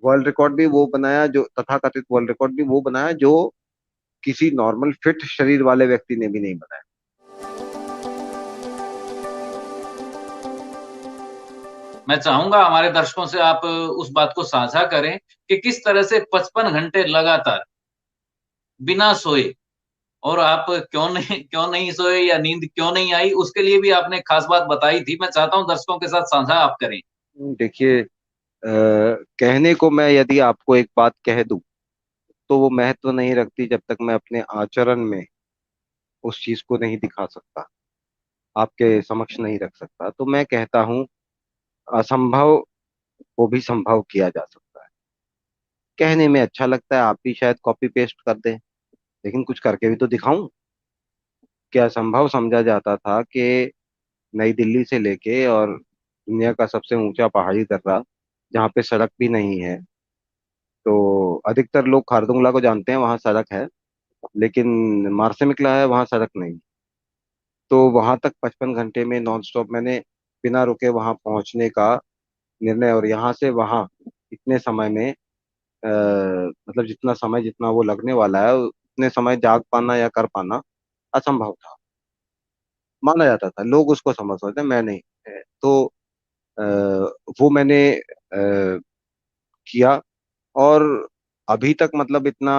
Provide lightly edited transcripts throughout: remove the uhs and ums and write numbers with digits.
World record भी वो बनाया जो, तथाकथित वर्ल्ड रिकॉर्ड भी वो बनाया जो किसी नॉर्मल फिट शरीर वाले व्यक्ति ने भी नहीं बनाया। मैं चाहूंगा हमारे दर्शकों से आप उस बात को साझा करें कि किस तरह से 55 घंटे लगातार बिना सोए, और आप क्यों नहीं सोए या नींद क्यों नहीं आई, उसके लिए भी आपने खास बात बताई थी। मैं चाहता हूं दर्शकों के साथ साझा आप करें। देखिए, कहने को मैं यदि आपको एक बात कह दूं तो वो महत्व नहीं रखती जब तक मैं अपने आचरण में उस चीज को नहीं दिखा सकता, आपके समक्ष नहीं रख सकता। तो मैं कहता हूं, असंभव को भी संभव किया जा सकता है। कहने में अच्छा लगता है, आप भी शायद कॉपी पेस्ट कर दें, लेकिन कुछ करके भी तो दिखाऊं। क्या असंभव समझा जाता था कि नई दिल्ली से लेके और दुनिया का सबसे ऊंचा पहाड़ी दर्रा जहाँ पे सड़क भी नहीं है, तो अधिकतर लोग खारदुंगला को जानते हैं, वहाँ सड़क है, लेकिन मारसेमिकला है, वहाँ सड़क नहीं। तो वहां तक 55 घंटे में नॉन स्टॉप मैंने बिना रुके वहां पहुंचने का निर्णय, और यहाँ से वहां इतने समय में मतलब जितना समय जितना वो लगने वाला है उतने समय जाग पाना या कर पाना असंभव था। माना जाता था, लोग उसको समझ सकते, मैं नहीं। तो अ, वो मैंने किया। और अभी तक मतलब इतना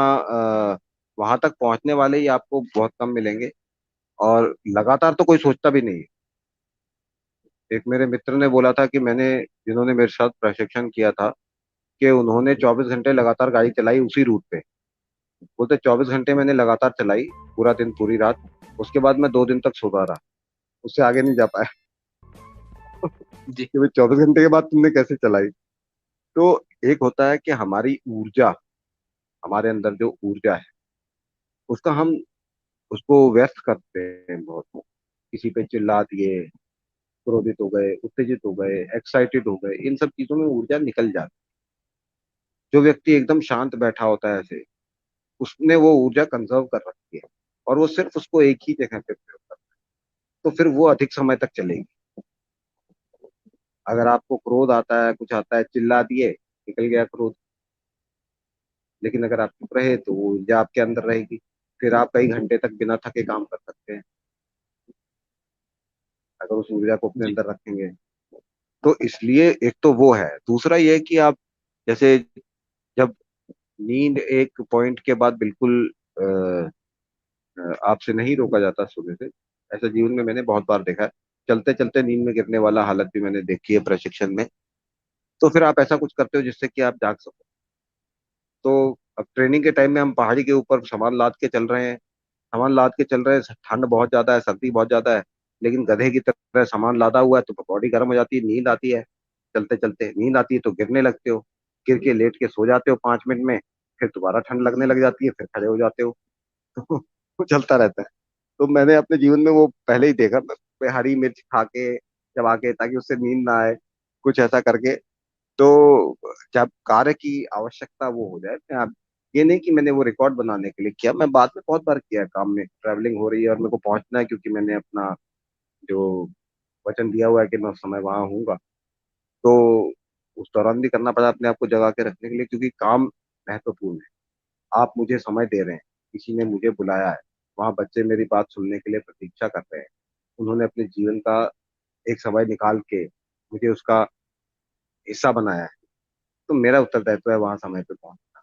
वहां तक पहुंचने वाले ही आपको बहुत कम मिलेंगे, और लगातार तो कोई सोचता भी नहीं है। एक मेरे मित्र ने बोला था कि मैंने, जिन्होंने मेरे साथ प्रशिक्षण किया था, कि उन्होंने 24 घंटे लगातार गाड़ी चलाई उसी रूट पे। बोलते 24 घंटे मैंने लगातार चलाई, पूरा दिन पूरी रात। उसके बाद मैं 2 दिन तक सोता रहा, उससे आगे नहीं जा पाया। जी। कि भाई 24 घंटे के बाद तुमने कैसे चलाई। तो एक होता है कि हमारी ऊर्जा, हमारे अंदर जो ऊर्जा है उसका हम उसको व्यस्त करते हैं बहुत। किसी पे चिल्ला दिए, क्रोधित हो गए, उत्तेजित हो गए, एक्साइटेड हो गए, इन सब चीजों में ऊर्जा निकल जाती है। जो व्यक्ति एकदम शांत बैठा होता है ऐसे, उसने वो ऊर्जा कंजर्व कर रखी है, और वो सिर्फ उसको एक ही जगह पे प्रयोग करता है, तो फिर वो अधिक समय तक चलेगी। अगर आपको क्रोध आता है, कुछ आता है, चिल्ला दिए, निकल गया क्रोध। लेकिन अगर आप चुप रहे तो वो ऊर्जा आपके अंदर रहेगी, फिर आप कई घंटे तक बिना थके काम कर सकते हैं, अगर उस ऊर्जा को अपने जी। अंदर रखेंगे। तो इसलिए एक तो वो है, दूसरा ये है कि आप जैसे, जब नींद एक पॉइंट के बाद बिल्कुल आपसे नहीं रोका जाता सोने से, ऐसा जीवन में मैंने बहुत बार देखा है। चलते चलते नींद में गिरने वाला हालत भी मैंने देखी है प्रशिक्षण में। तो फिर आप ऐसा कुछ करते हो जिससे कि आप जाग सको। तो अब ट्रेनिंग के टाइम में हम पहाड़ी के ऊपर सामान लाद के चल रहे हैं, सामान लाद के चल रहे हैं, ठंड बहुत ज्यादा है, सर्दी बहुत ज्यादा है, लेकिन गधे की तरह सामान लादा हुआ है, तो बॉडी गर्म हो जाती है, नींद आती है। चलते चलते नींद आती है तो गिरने लगते हो, गिर के लेट के सो जाते हो 5 मिनट में, फिर दोबारा ठंड लगने लग जाती है, फिर खड़े हो जाते हो। तो वो चलता रहता है। तो मैंने अपने जीवन में वो पहले ही देखा, मैं हरी मिर्च खा के चबा के, ताकि उससे नींद ना आए, कुछ ऐसा करके। तो जब कार्य की आवश्यकता वो हो जाए, मैं आप, ये नहीं कि मैंने वो रिकॉर्ड बनाने के लिए किया, मैं बाद में बहुत बार किया है, काम में ट्रैवलिंग हो रही है और मेरे को पहुंचना है, क्योंकि मैंने अपना जो वचन दिया हुआ है कि मैं उस समय वहां हूँगा। तो उस दौरान भी करना पड़ा अपने आप को जगा के रखने के लिए, क्योंकि काम महत्वपूर्ण है। आप मुझे समय दे रहे हैं, किसी ने मुझे बुलाया है, वहां बच्चे मेरी बात सुनने के लिए प्रतीक्षा कर रहे हैं, उन्होंने अपने जीवन का एक समय निकाल के मुझे उसका हिस्सा बनाया है। तो मेरा उत्तरदायित्व है वहां समय पे पहुंचना।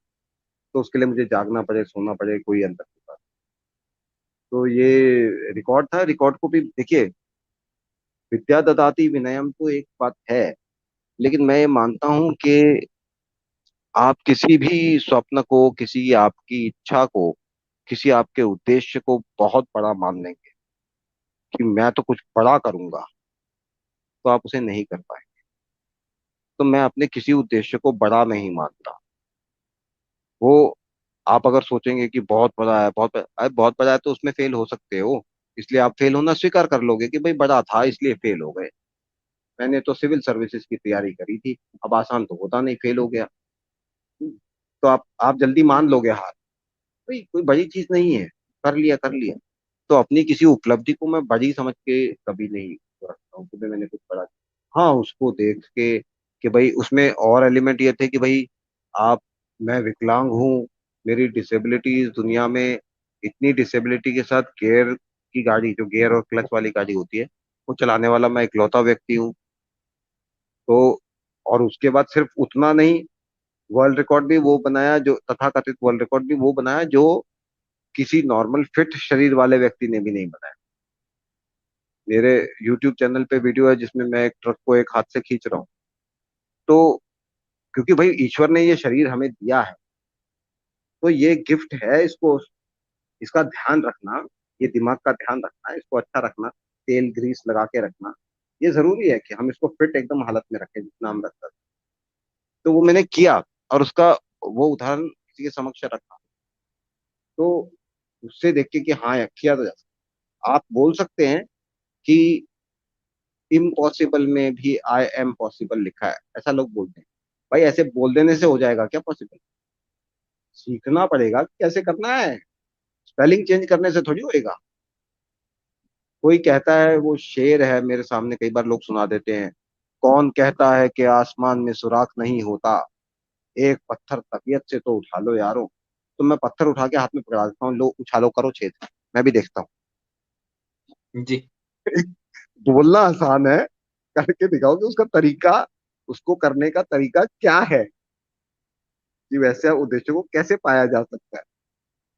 तो उसके लिए मुझे जागना पड़े, सोना पड़े, कोई अंतर नहीं पड़ता। तो ये रिकॉर्ड था, रिकॉर्ड को भी देखिए, विद्या ददाति विनयम तो एक बात है, लेकिन मैं ये मानता हूं कि आप किसी भी स्वप्न को, किसी आपकी इच्छा को, किसी आपके उद्देश्य को बहुत बड़ा मान लेंगे कि मैं तो कुछ बड़ा करूंगा, तो आप उसे नहीं कर पाए। तो मैं अपने किसी उद्देश्य को बड़ा नहीं मानता। वो, आप अगर सोचेंगे कि बहुत बड़ा है, अरे बहुत बड़ा है, तो उसमें फेल हो सकते हो, इसलिए आप फेल होना स्वीकार कर लोगे कि भाई बड़ा था इसलिए फेल हो गए। मैंने तो सिविल सर्विसेज की तैयारी करी थी, अब आसान तो होता नहीं, फेल हो गया। तो आप जल्दी मान लोगे हार, भाई कोई बड़ी चीज नहीं है, कर लिया कर लिया। तो अपनी किसी उपलब्धि को मैं बड़ी समझ के कभी नहीं रखता हूँ कि मैंने कुछ बड़ा। हाँ, उसको देख के कि भाई उसमें और एलिमेंट ये थे कि भाई आप, मैं विकलांग हूँ, मेरी डिसेबिलिटी इस दुनिया में, इतनी डिसेबिलिटी के साथ गियर की गाड़ी, जो गियर और क्लच वाली गाड़ी होती है, वो चलाने वाला मैं इकलौता व्यक्ति हूँ। तो और उसके बाद सिर्फ उतना नहीं, वर्ल्ड रिकॉर्ड भी वो बनाया, जो तथाकथित वर्ल्ड रिकॉर्ड भी वो बनाया जो किसी नॉर्मल फिट शरीर वाले व्यक्ति ने भी नहीं बनाया। मेरे यूट्यूब चैनल पे वीडियो है जिसमें मैं एक ट्रक को एक हाथ से खींच रहा हूँ। तो क्योंकि भाई ईश्वर ने ये शरीर हमें दिया है, तो ये गिफ्ट है, इसको, इसका ध्यान रखना, ये दिमाग का ध्यान रखना, इसको अच्छा रखना, तेल ग्रीस लगा के रखना, ये जरूरी है कि हम इसको फिट एकदम हालत में रखें जितना हम रख सकते। तो वो मैंने किया, और उसका वो उदाहरण किसी के समक्ष रखा। तो उससे देख के कि हाँ यार, किया तो जा सकता। आप बोल सकते हैं कि इम्पॉसिबल में भी आई एम पॉसिबल लिखा है, ऐसा लोग बोलते हैं। भाई ऐसे बोल देने से हो जाएगा क्या पॉसिबल? सीखना पड़ेगा कि कैसे करना है। स्पेलिंग चेंज करने से थोड़ी होएगा। कोई कहता है, वो शेर है मेरे सामने कई बार लोग सुना देते हैं, कौन कहता है कि आसमान में सुराख नहीं होता, एक पत्थर तबीयत से तो उठा लो यारो। तो मैं पत्थर उठा के हाथ में पकड़ा देता हूँ, लो उछालो, करो छेद, मैं भी देखता हूँ। जी बोलना आसान है, करके दिखाओ कि उसका तरीका, उसको करने का तरीका क्या है, कि वैसे उद्देश्य को कैसे पाया जा सकता है।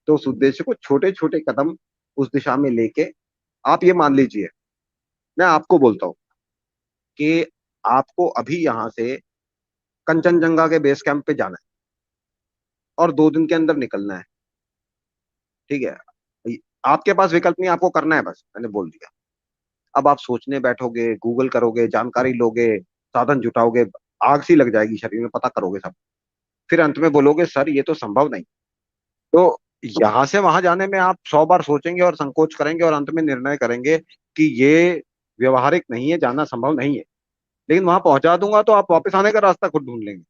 तो उस उद्देश्य को छोटे छोटे कदम उस दिशा में लेके, आप ये मान लीजिए, मैं आपको बोलता हूँ कि आपको अभी यहाँ से कंचनजंगा के बेस कैंप पे जाना है, और 2 दिन के अंदर निकलना है। ठीक है, आपके पास विकल्प नहीं, आपको करना है, बस मैंने बोल दिया। अब आप सोचने बैठोगे, गूगल करोगे, जानकारी लोगे, साधन जुटाओगे, आग सी लग जाएगी शरीर में, पता करोगे सब, फिर अंत में बोलोगे सर ये तो संभव नहीं। तो यहां से वहां जाने में आप 100 बार सोचेंगे और संकोच करेंगे, और अंत में निर्णय करेंगे कि ये व्यवहारिक नहीं है, जाना संभव नहीं है। लेकिन वहां पहुंचा दूंगा तो आप वापस आने का रास्ता खुद ढूंढ लेंगे।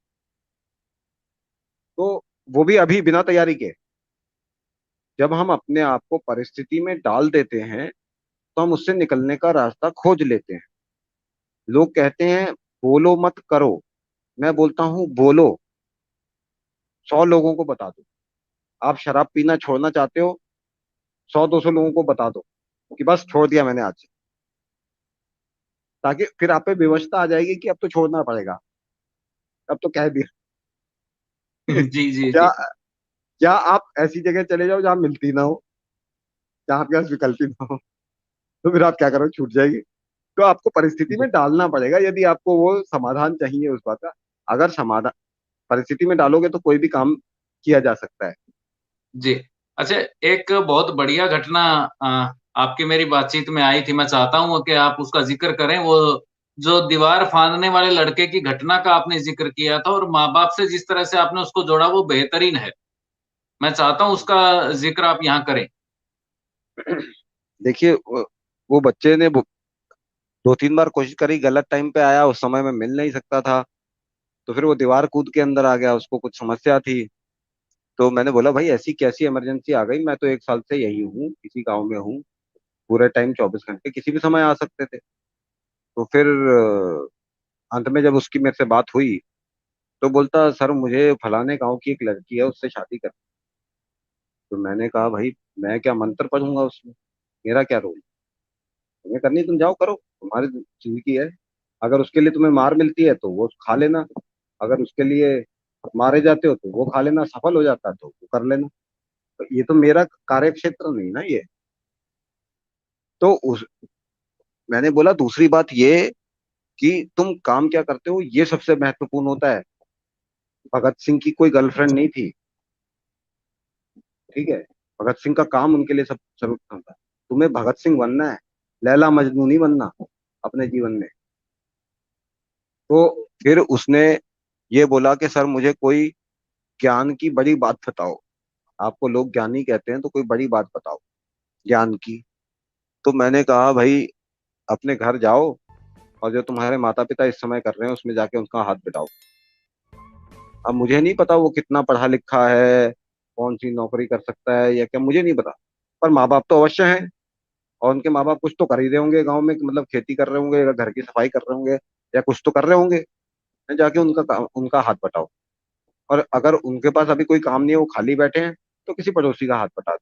तो वो भी अभी बिना तैयारी के। जब हम अपने आप को परिस्थिति में डाल देते हैं, तो हम उससे निकलने का रास्ता खोज लेते हैं। लोग कहते हैं बोलो मत करो, मैं बोलता हूँ बोलो, 100 लोगों को बता दो। आप शराब पीना छोड़ना चाहते हो, 100-200 लोगों को बता दो कि बस छोड़ दिया मैंने आज से। ताकि फिर आप पे विवशता आ जाएगी कि अब तो छोड़ना पड़ेगा, अब तो कह दिया। जी जी क्या, जी क्या आप ऐसी जगह चले जाओ जहां मिलती ना हो, जहां आपके पास विकल्प ही ना हो, तो फिर आप क्या करो, छूट जाएगी। तो आपको परिस्थिति जी में डालना पड़ेगा, यदि आपको वो समाधान चाहिए उस बात का। अगर समाधान परिस्थिति में डालोगे तो कोई भी काम किया जा सकता है। जी। अच्छा, एक बहुत बढ़िया घटना आपकी मेरी बातचीत में आई थी, मैं चाहता हूँ कि आप उसका जिक्र करें। वो जो दीवार फांदने वाले लड़के की घटना का आपने जिक्र किया था, और माँ बाप से जिस तरह से आपने उसको जोड़ा, वो बेहतरीन है। मैं चाहता हूँ उसका जिक्र आप यहाँ करें। देखिए, वो बच्चे ने 2-3 बार कोशिश करी, गलत टाइम पे आया, उस समय में मिल नहीं सकता था। तो फिर वो दीवार कूद के अंदर आ गया, उसको कुछ समस्या थी। तो मैंने बोला भाई ऐसी कैसी इमरजेंसी आ गई, मैं तो 1 साल से यही हूँ, इसी गांव में हूँ, पूरे टाइम 24 घंटे किसी भी समय आ सकते थे। तो फिर अंत में जब उसकी मेरे से बात हुई, तो बोलता सर मुझे फलाने गांव की एक लड़की है, उससे शादी कर। तो मैंने कहा भाई मैं क्या मंत्र पढ़ूंगा उसमें, मेरा क्या रोल, तुम्हें करनी तुम जाओ करो, तुम्हारी जिंदगी है। अगर उसके लिए तुम्हें मार मिलती है तो वो खा लेना, अगर उसके लिए मारे जाते हो तो वो खा लेना, सफल हो जाता है तो वो कर लेना। तो ये तो मेरा कार्य क्षेत्र नहीं ना ये। तो उस मैंने बोला दूसरी बात ये, कि तुम काम क्या करते हो ये सबसे महत्वपूर्ण होता है। भगत सिंह की कोई गर्लफ्रेंड नहीं थी, ठीक है, भगत सिंह का काम उनके लिए सब सर्वोत्तम था। तुम्हें भगत सिंह बनना है, लैला मजनू नहीं बनना अपने जीवन में। तो फिर उसने ये बोला कि सर मुझे कोई ज्ञान की बड़ी बात बताओ, आपको लोग ज्ञानी कहते हैं तो कोई बड़ी बात बताओ ज्ञान की। तो मैंने कहा भाई अपने घर जाओ, और जो तुम्हारे माता पिता इस समय कर रहे हैं उसमें जाके उनका हाथ बटाओ। अब मुझे नहीं पता वो कितना पढ़ा लिखा है, कौन सी नौकरी कर सकता है या क्या, मुझे नहीं पता। पर माँ बाप तो अवश्य हैं, और उनके माँ बाप कुछ तो कर ही रहे होंगे गाँव में, कि मतलब खेती कर रहे होंगे या घर की सफाई कर रहे होंगे, या कुछ तो कर रहे होंगे। जाके उनका उनका हाथ बटाओ। और अगर उनके पास अभी कोई काम नहीं है, वो खाली बैठे हैं, तो किसी पड़ोसी का हाथ बटा दो।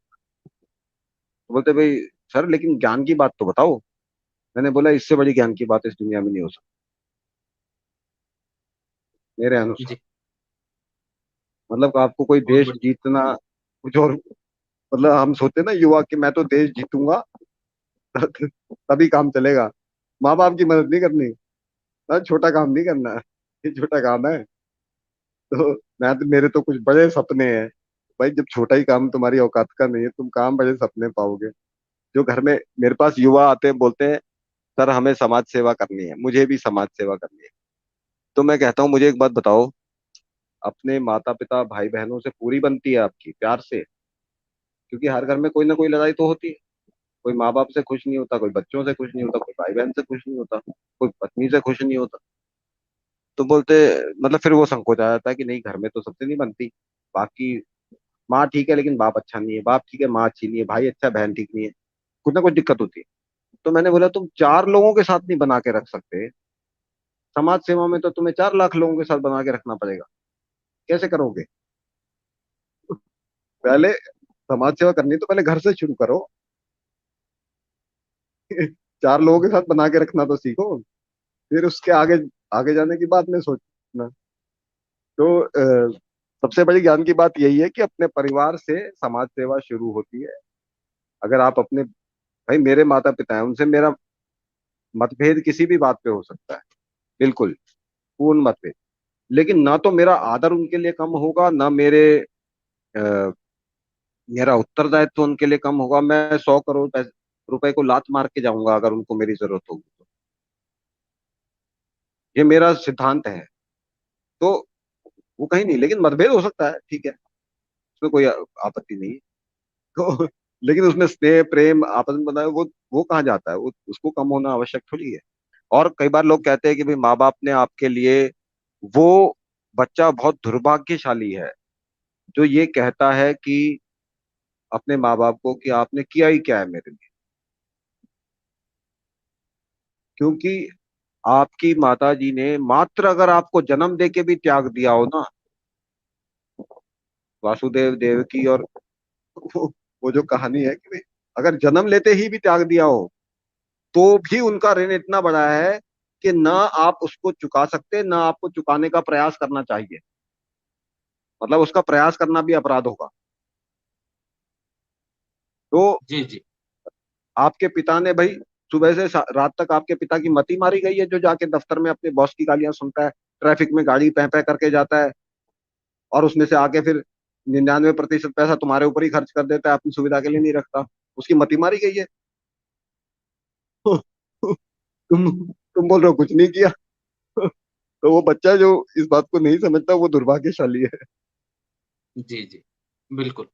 तो बोलते भाई सर लेकिन ज्ञान की बात तो बताओ। मैंने बोला इससे बड़ी ज्ञान की बात इस दुनिया में नहीं हो सकती मेरे अनुसार। जी। मतलब आपको कोई बहुत देश बढ़िया। जीतना कुछ और, मतलब हम सोचते हैं ना युवा कि मैं तो देश जीतूंगा तभी काम चलेगा। माँ बाप की मदद नहीं करनी, ना छोटा काम नहीं करना, ये छोटा काम है। तो मैं तो, मेरे तो कुछ बड़े सपने हैं। भाई जब छोटा ही काम तुम्हारी औकात का नहीं है, तुम काम बड़े सपने पाओगे। जो घर में मेरे पास युवा आते हैं, बोलते हैं सर हमें समाज सेवा करनी है, मुझे भी समाज सेवा करनी है। तो मैं कहता हूँ मुझे एक बात बताओ, अपने माता पिता भाई बहनों से पूरी बनती है आपकी प्यार से? क्योंकि हर घर में कोई ना कोई लड़ाई तो होती है। कोई माँ बाप से खुश नहीं होता, कोई बच्चों से खुश नहीं होता, कोई भाई बहन से खुश नहीं होता, कोई पत्नी से खुश नहीं होता। तो बोलते, मतलब फिर वो संकोच आ जाता है कि नहीं घर में तो सबसे नहीं बनती। बाकी माँ ठीक है लेकिन बाप अच्छा नहीं है, बाप ठीक है माँ अच्छी नहीं है, भाई अच्छा है, बहन ठीक नहीं है, कुछ ना कुछ दिक्कत होती है। तो मैंने बोला तुम 4 लोगों के साथ नहीं बना के रख सकते, समाज सेवा में तो तुम्हें 4 लाख लोगों के साथ बना के रखना पड़ेगा। कैसे करोगे? पहले समाज सेवा करनी है तो पहले घर से शुरू करो। 4 लोगों के साथ बना के रखना तो सीखो, फिर उसके आगे आगे जाने की बात में सोचना। तो सबसे बड़ी ज्ञान की बात यही है कि अपने परिवार से समाज सेवा शुरू होती है। अगर आप अपने, भाई मेरे माता पिता हैं, उनसे मेरा मतभेद किसी भी बात पे हो सकता है, बिल्कुल पूर्ण मतभेद, लेकिन ना तो मेरा आदर उनके लिए कम होगा, ना अ, मेरा उत्तरदायित्व उनके लिए कम होगा। मैं 100 करोड़ रुपए को लात मार के जाऊंगा अगर उनको मेरी जरूरत होगी तो। ये मेरा सिद्धांत है। तो वो कहीं नहीं, लेकिन मतभेद हो सकता है, ठीक है, उसमें कोई आपत्ति नहीं है। तो लेकिन उसमें स्नेह प्रेम आपस में बताए, वो कहाँ जाता है? वो उसको कम होना आवश्यक थोड़ी है। और कई बार लोग कहते हैं कि भाई माँ बाप ने आपके लिए, वो बच्चा बहुत दुर्भाग्यशाली है जो ये कहता है कि अपने माँ बाप को कि आपने किया ही क्या है मेरे लिए। क्योंकि आपकी माता जी ने मात्र अगर आपको जन्म दे के भी त्याग दिया हो ना, वासुदेव देवकी और वो जो कहानी है कि भाई अगर जन्म लेते ही भी त्याग दिया हो, तो भी उनका ऋण इतना बड़ा है कि ना आप उसको चुका सकते, ना आपको चुकाने का प्रयास करना चाहिए। मतलब उसका प्रयास करना भी अपराध होगा। तो जी जी। आपके पिता ने भाई सुबह से रात तक आपके पिता की मती मारी गई है, जो जाके दफ्तर में अपने बॉस की गालियां सुनता है, ट्रैफिक में गाड़ी पह पह करके जाता है, और उसमें से आके फिर 99% पैसा तुम्हारे ऊपर ही खर्च कर देता है, अपनी सुविधा के लिए नहीं रखता। उसकी मती मारी गई है। तुम बोल रहे हो कुछ नहीं किया। तो वो बच्चा जो इस बात को नहीं समझता वो दुर्भाग्यशाली है। जी जी। बिल्कुल।